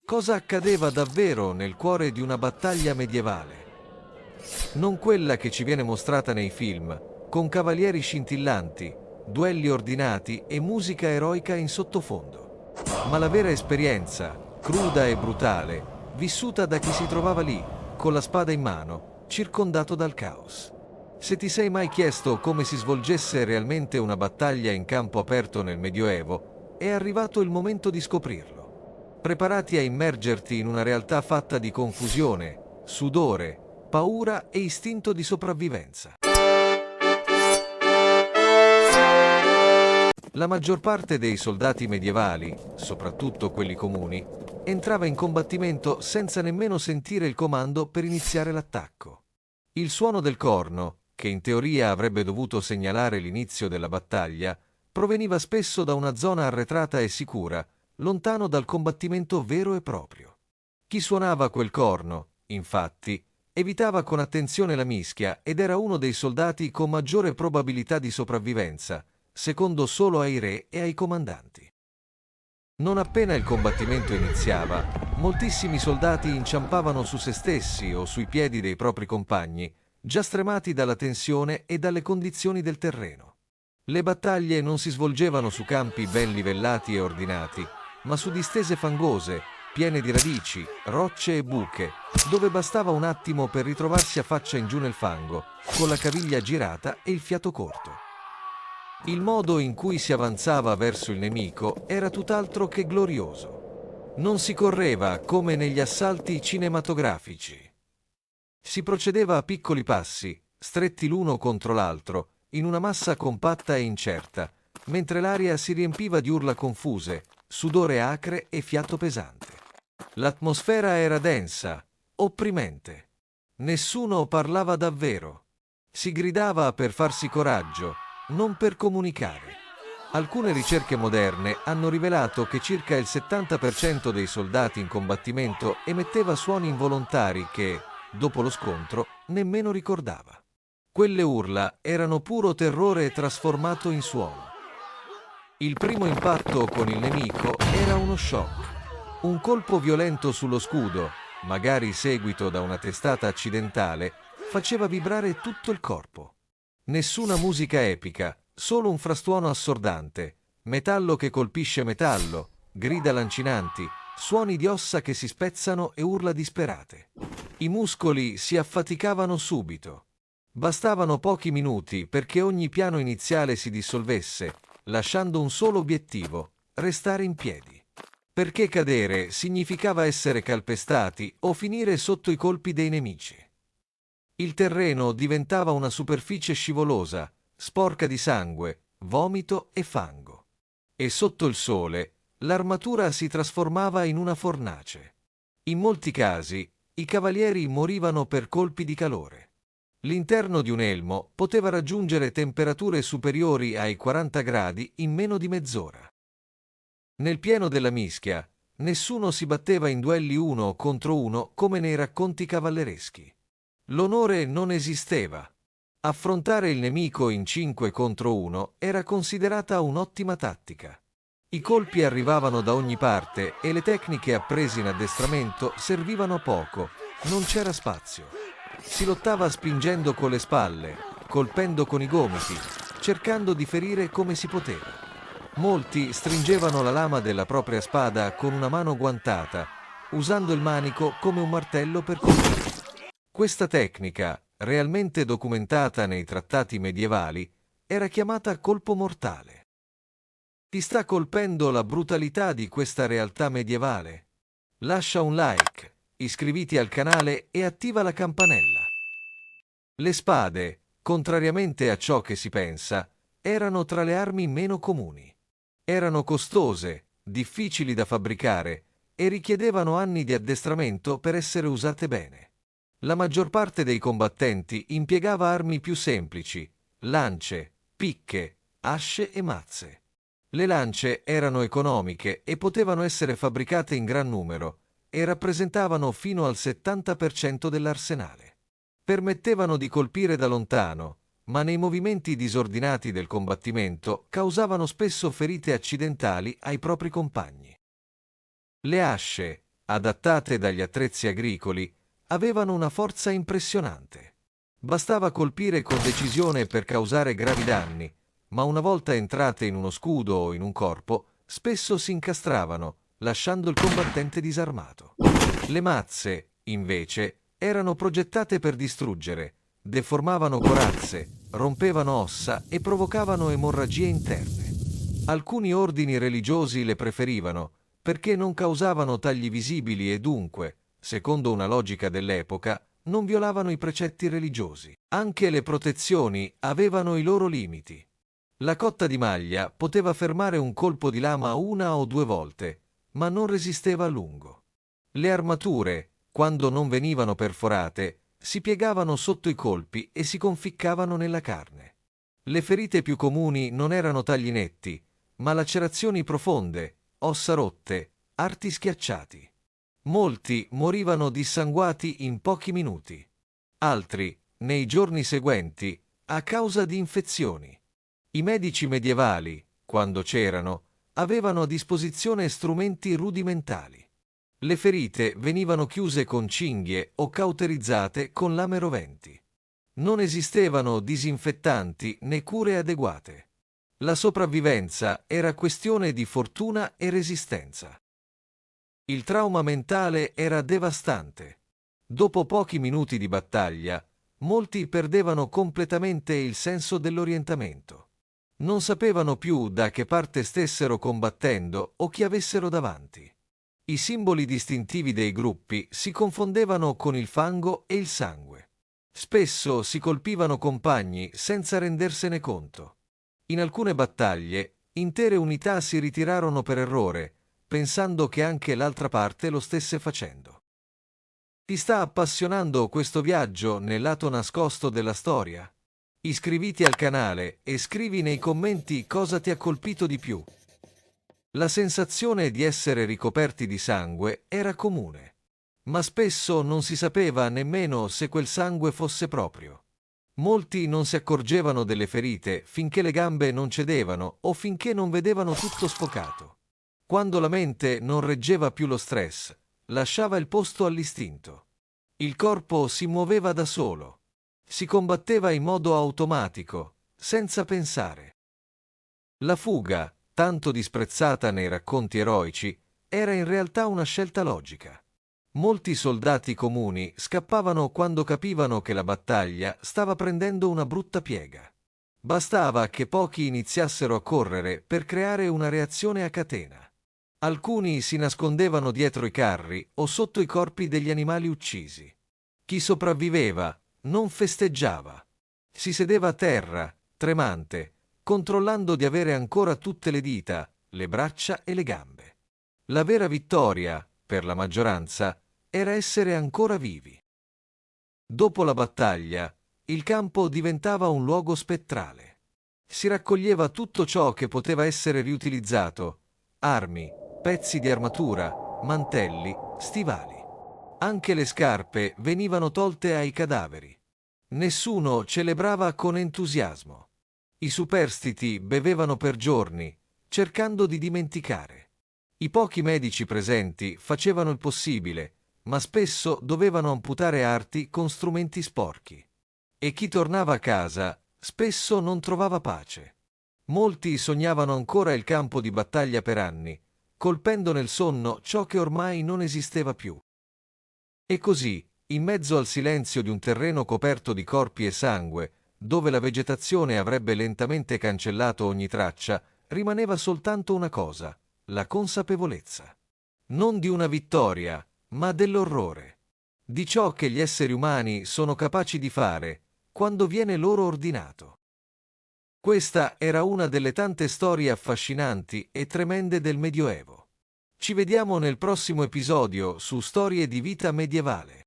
Cosa accadeva davvero nel cuore di una battaglia medievale? Non quella che ci viene mostrata nei film, con cavalieri scintillanti, duelli ordinati e musica eroica in sottofondo, ma la vera esperienza, cruda e brutale, vissuta da chi si trovava lì, con la spada in mano, circondato dal caos. Se ti sei mai chiesto come si svolgesse realmente una battaglia in campo aperto nel Medioevo, è arrivato il momento di scoprirlo. Preparati a immergerti in una realtà fatta di confusione, sudore, paura e istinto di sopravvivenza. La maggior parte dei soldati medievali, soprattutto quelli comuni, entrava in combattimento senza nemmeno sentire il comando per iniziare l'attacco. Il suono del corno, che in teoria avrebbe dovuto segnalare l'inizio della battaglia, proveniva spesso da una zona arretrata e sicura, lontano dal combattimento vero e proprio. Chi suonava quel corno, infatti, evitava con attenzione la mischia ed era uno dei soldati con maggiore probabilità di sopravvivenza, secondo solo ai re e ai comandanti. Non appena il combattimento iniziava, moltissimi soldati inciampavano su se stessi o sui piedi dei propri compagni, già stremati dalla tensione e dalle condizioni del terreno. Le battaglie non si svolgevano su campi ben livellati e ordinati, ma su distese fangose, piene di radici, rocce e buche, dove bastava un attimo per ritrovarsi a faccia in giù nel fango, con la caviglia girata e il fiato corto. Il modo in cui si avanzava verso il nemico era tutt'altro che glorioso. Non si correva come negli assalti cinematografici. Si procedeva a piccoli passi, stretti l'uno contro l'altro, in una massa compatta e incerta, mentre l'aria si riempiva di urla confuse, sudore acre e fiato pesante. L'atmosfera era densa, opprimente. Nessuno parlava davvero. Si gridava per farsi coraggio, non per comunicare. Alcune ricerche moderne hanno rivelato che circa il 70% dei soldati in combattimento emetteva suoni involontari che, dopo lo scontro, nemmeno ricordava. Quelle urla erano puro terrore trasformato in suono. Il primo impatto con il nemico era uno shock. Un colpo violento sullo scudo, magari seguito da una testata accidentale, faceva vibrare tutto il corpo. Nessuna musica epica, solo un frastuono assordante, metallo che colpisce metallo, grida lancinanti, suoni di ossa che si spezzano e urla disperate. I muscoli si affaticavano subito. Bastavano pochi minuti perché ogni piano iniziale si dissolvesse, lasciando un solo obiettivo: restare in piedi. Perché cadere significava essere calpestati o finire sotto i colpi dei nemici. Il terreno diventava una superficie scivolosa, sporca di sangue, vomito e fango. E sotto il sole, l'armatura si trasformava in una fornace. In molti casi, i cavalieri morivano per colpi di calore. L'interno di un elmo poteva raggiungere temperature superiori ai 40 gradi in meno di mezz'ora. Nel pieno della mischia, nessuno si batteva in duelli uno contro uno come nei racconti cavallereschi. L'onore non esisteva. Affrontare il nemico in 5 contro 1 era considerata un'ottima tattica. I colpi arrivavano da ogni parte e le tecniche apprese in addestramento servivano a poco, non c'era spazio. Si lottava spingendo con le spalle, colpendo con i gomiti, cercando di ferire come si poteva. Molti stringevano la lama della propria spada con una mano guantata, usando il manico come un martello per colpire. Questa tecnica, realmente documentata nei trattati medievali, era chiamata colpo mortale. Ti sta colpendo la brutalità di questa realtà medievale? Lascia un like, iscriviti al canale e attiva la campanella. Le spade, contrariamente a ciò che si pensa, erano tra le armi meno comuni. Erano costose, difficili da fabbricare e richiedevano anni di addestramento per essere usate bene. La maggior parte dei combattenti impiegava armi più semplici: lance, picche, asce e mazze. Le lance erano economiche e potevano essere fabbricate in gran numero e rappresentavano fino al 70% dell'arsenale. Permettevano di colpire da lontano, ma nei movimenti disordinati del combattimento causavano spesso ferite accidentali ai propri compagni. Le asce, adattate dagli attrezzi agricoli, avevano una forza impressionante. Bastava colpire con decisione per causare gravi danni, ma una volta entrate in uno scudo o in un corpo, spesso si incastravano, lasciando il combattente disarmato. Le mazze, invece, erano progettate per distruggere, deformavano corazze, rompevano ossa e provocavano emorragie interne. Alcuni ordini religiosi le preferivano perché non causavano tagli visibili e dunque, secondo una logica dell'epoca, non violavano i precetti religiosi. Anche le protezioni avevano i loro limiti. La cotta di maglia poteva fermare un colpo di lama una o due volte, ma non resisteva a lungo. Le armature, quando non venivano perforate, si piegavano sotto i colpi e si conficcavano nella carne. Le ferite più comuni non erano tagli netti, ma lacerazioni profonde, ossa rotte, arti schiacciati. Molti morivano dissanguati in pochi minuti. Altri, nei giorni seguenti, a causa di infezioni. I medici medievali, quando c'erano, avevano a disposizione strumenti rudimentali. Le ferite venivano chiuse con cinghie o cauterizzate con lame roventi. Non esistevano disinfettanti né cure adeguate. La sopravvivenza era questione di fortuna e resistenza. Il trauma mentale era devastante. Dopo pochi minuti di battaglia, molti perdevano completamente il senso dell'orientamento. Non sapevano più da che parte stessero combattendo o chi avessero davanti. I simboli distintivi dei gruppi si confondevano con il fango e il sangue. Spesso si colpivano compagni senza rendersene conto. In alcune battaglie, intere unità si ritirarono per errore, pensando che anche l'altra parte lo stesse facendo. Ti sta appassionando questo viaggio nel lato nascosto della storia? Iscriviti al canale e scrivi nei commenti cosa ti ha colpito di più. La sensazione di essere ricoperti di sangue era comune, ma spesso non si sapeva nemmeno se quel sangue fosse proprio. Molti non si accorgevano delle ferite finché le gambe non cedevano o finché non vedevano tutto sfocato. Quando la mente non reggeva più lo stress, lasciava il posto all'istinto. Il corpo si muoveva da solo. Si combatteva in modo automatico, senza pensare. La fuga, tanto disprezzata nei racconti eroici, era in realtà una scelta logica. Molti soldati comuni scappavano quando capivano che la battaglia stava prendendo una brutta piega. Bastava che pochi iniziassero a correre per creare una reazione a catena. Alcuni si nascondevano dietro i carri o sotto i corpi degli animali uccisi. Chi sopravviveva non festeggiava. Si sedeva a terra, tremante, controllando di avere ancora tutte le dita, le braccia e le gambe. La vera vittoria, per la maggioranza, era essere ancora vivi. Dopo la battaglia, il campo diventava un luogo spettrale. Si raccoglieva tutto ciò che poteva essere riutilizzato: armi, pezzi di armatura, mantelli, stivali. Anche le scarpe venivano tolte ai cadaveri. Nessuno celebrava con entusiasmo. I superstiti bevevano per giorni, cercando di dimenticare. I pochi medici presenti facevano il possibile, ma spesso dovevano amputare arti con strumenti sporchi. E chi tornava a casa spesso non trovava pace. Molti sognavano ancora il campo di battaglia per anni, colpendo nel sonno ciò che ormai non esisteva più. E così, in mezzo al silenzio di un terreno coperto di corpi e sangue, dove la vegetazione avrebbe lentamente cancellato ogni traccia, rimaneva soltanto una cosa: la consapevolezza. Non di una vittoria, ma dell'orrore. Di ciò che gli esseri umani sono capaci di fare quando viene loro ordinato. Questa era una delle tante storie affascinanti e tremende del Medioevo. Ci vediamo nel prossimo episodio su Storie di vita medievale.